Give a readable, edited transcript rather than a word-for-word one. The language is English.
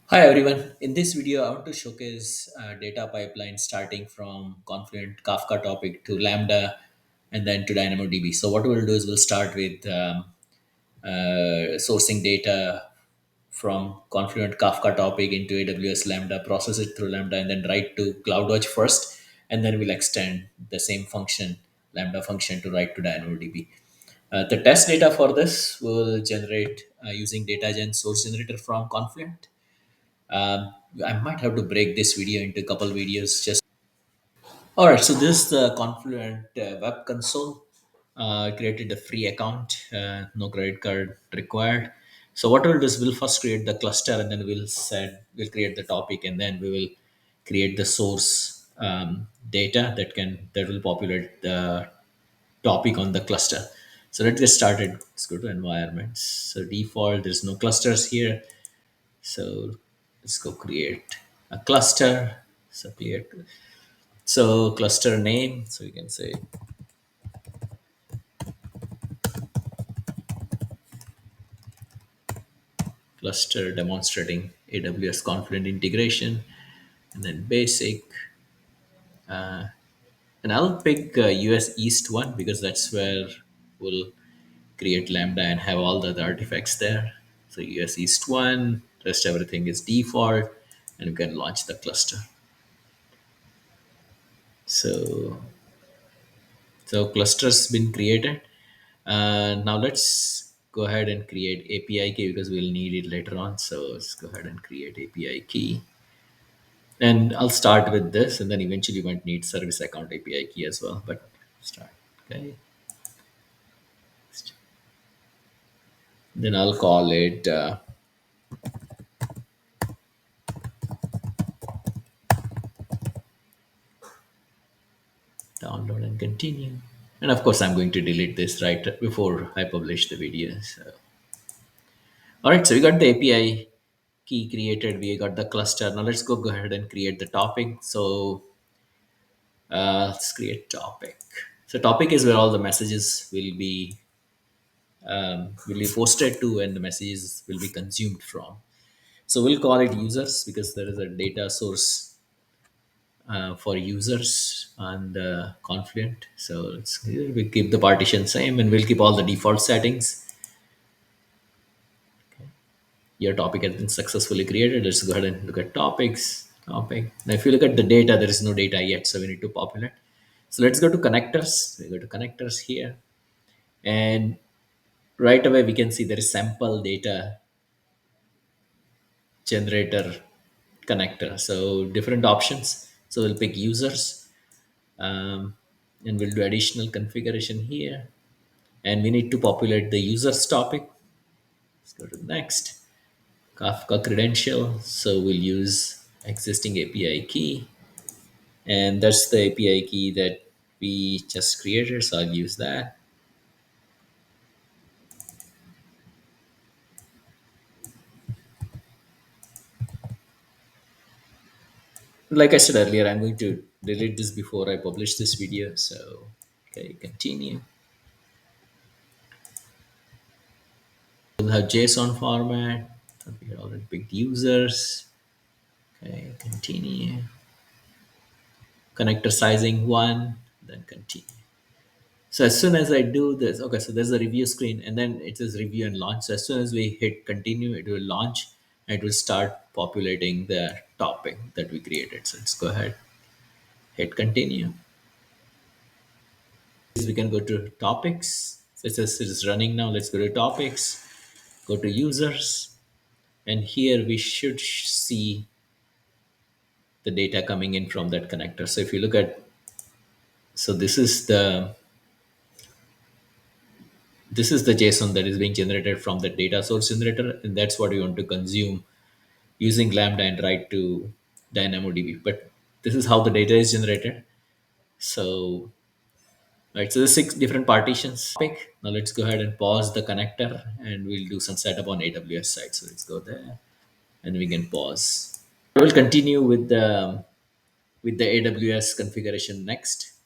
Hi everyone. In this video, I want to showcase data pipeline starting from Confluent Kafka topic to Lambda and then to DynamoDB. So what we'll do is we'll start with sourcing data from Confluent Kafka topic into AWS Lambda, process it through Lambda, and then write to CloudWatch first, and then we'll extend the same function, Lambda function, to write to DynamoDB. The test data for this will generate using DataGen source generator from Confluent. I might have to break this video into a couple videos. Just all right. So this is the Confluent web console. Created a free account. No credit card required. So what we'll do is we'll first create the cluster, and then we'll create the topic, and then we will create the source data that will populate the topic on the cluster. So let's get started. Let's go to environments. So default, there's no clusters here. So let's go create a cluster. So create cluster name. So you can say cluster demonstrating AWS Confluent integration, and then basic. And I'll pick US East one because that's where we'll create Lambda and have all the other artifacts there. So US East one, rest everything is default, and we can launch the cluster. So cluster's been created. Now let's go ahead and create API key because we'll need it later on. So let's go ahead and create API key. And I'll start with this, and then eventually we might need service account API key as well. But start. Okay. Then I'll call it download and continue. And of course, I'm going to delete this right before I publish the video. So, all right. So we got the API key created. We got the cluster. Now let's go ahead and create the topic. So let's create topic. So topic is where all the messages will be posted to, and the messages will be consumed from. So we'll call it users because there is a data source for users on the Confluent. So we keep the partition same, and we'll keep all the default settings. Your topic has been successfully created. Let's go ahead and look at topics. Topic. Now, if you look at the data, there is no data yet, so we need to populate. So let's go to connectors. We go to connectors here, and right away we can see there is sample data generator connector. So different options. So we'll pick users, um, and we'll do additional configuration here. And we need to populate the users topic. Let's go to next. Kafka credential. So we'll use existing API key, and that's the API key that we just created. So I'll use that. Like I said earlier, I'm going to delete this before I publish this video. So, okay, continue. We'll have JSON format. We already picked users. Okay, continue. Connector sizing one, then continue. So as soon as I do this, okay, so there's a review screen, and then it says review and launch. So as soon as we hit continue, it will launch, and it will start populating the topic that we created. So let's go ahead, hit continue. We can go to topics. So it says it is running now. Let's go to topics, go to users, and here we should see the data coming in from that connector. So if you look at, so this is the JSON that is being generated from the data source generator, and that's what we want to consume using Lambda and write to DynamoDB. But this is how the data is generated. So, right, so there's 6 different partitions. Now let's go ahead and pause the connector, and we'll do some setup on AWS side. So let's go there, and we can pause. I will continue with the AWS configuration next.